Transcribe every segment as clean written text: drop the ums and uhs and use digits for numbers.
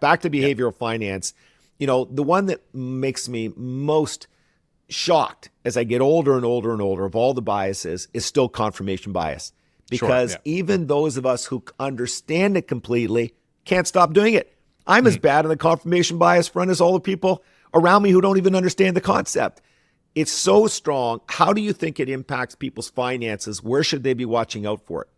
Back to behavioral finance. The one that makes me most shocked as I get older and older and older of all the biases is still confirmation bias. Because even those of us who understand it completely can't stop doing it. I'm as bad on the confirmation bias front as all the people around me who don't even understand the concept. It's so strong. How do you think it impacts people's finances? Where should they be watching out for it?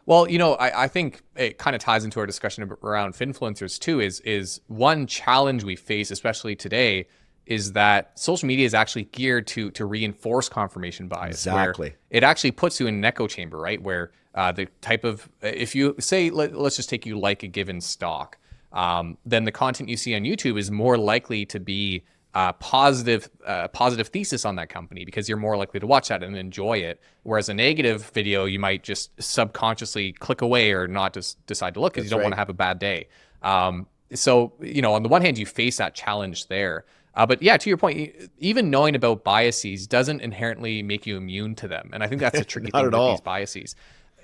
Well, I think it kind of ties into our discussion around finfluencers too, is one challenge we face, especially today, is that social media is actually geared to reinforce confirmation bias. Exactly. Where it actually puts you in an echo chamber, right? Where the type of, if you say, let's just take you like a given stock, then the content you see on YouTube is more likely to be positive thesis on that company because you're more likely to watch that and enjoy it. Whereas a negative video, you might just subconsciously click away or not just decide to look because you don't want to have a bad day. So, on the one hand, you face that challenge there. But yeah, to your point, even knowing about biases doesn't inherently make you immune to them. And I think that's a tricky thing with these biases.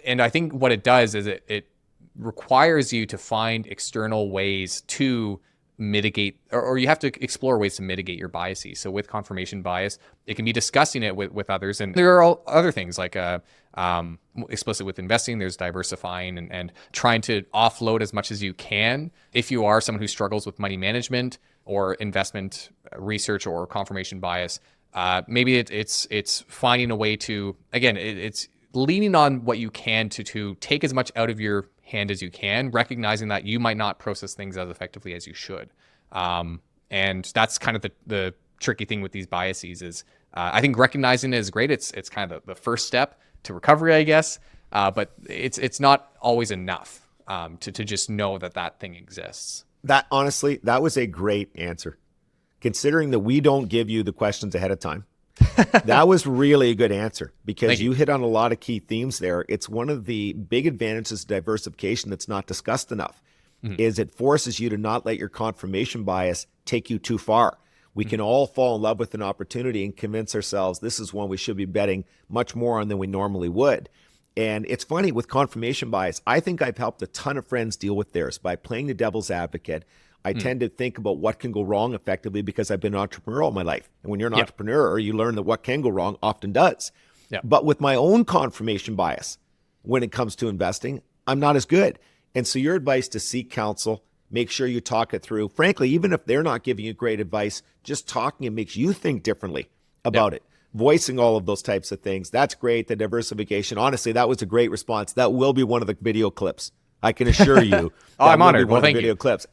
And I think what it does is it requires you to find external ways to mitigate, or you have to explore ways to mitigate your biases. So with confirmation bias, it can be discussing it with others. And there are other things like explicit with investing, there's diversifying and trying to offload as much as you can. If you are someone who struggles with money management or investment research or confirmation bias, maybe it's finding a way to, again, it's leaning on what you can to take as much out of your hand as you can, recognizing that you might not process things as effectively as you should. And that's kind of the tricky thing with these biases is I think recognizing it is great. It's kind of the first step to recovery, I guess. But it's not always enough to just know that thing exists. That honestly, that was a great answer. Considering that we don't give you the questions ahead of time. That was really a good answer because you hit on a lot of key themes there. It's one of the big advantages of diversification that's not discussed enough is it forces you to not let your confirmation bias take you too far. We can all fall in love with an opportunity and convince ourselves this is one we should be betting much more on than we normally would. And it's funny with confirmation bias, I think I've helped a ton of friends deal with theirs by playing the devil's advocate. I tend to think about what can go wrong effectively because I've been an entrepreneur all my life. And when you're an entrepreneur, you learn that what can go wrong often does. But with my own confirmation bias, when it comes to investing, I'm not as good. And so your advice to seek counsel, make sure you talk it through. Frankly, even if they're not giving you great advice, just talking it makes you think differently about it. Voicing all of those types of things. That's great. The diversification. Honestly, that was a great response. That will be one of the video clips. I can assure you. I'm honored. Well, thank you. Video clips.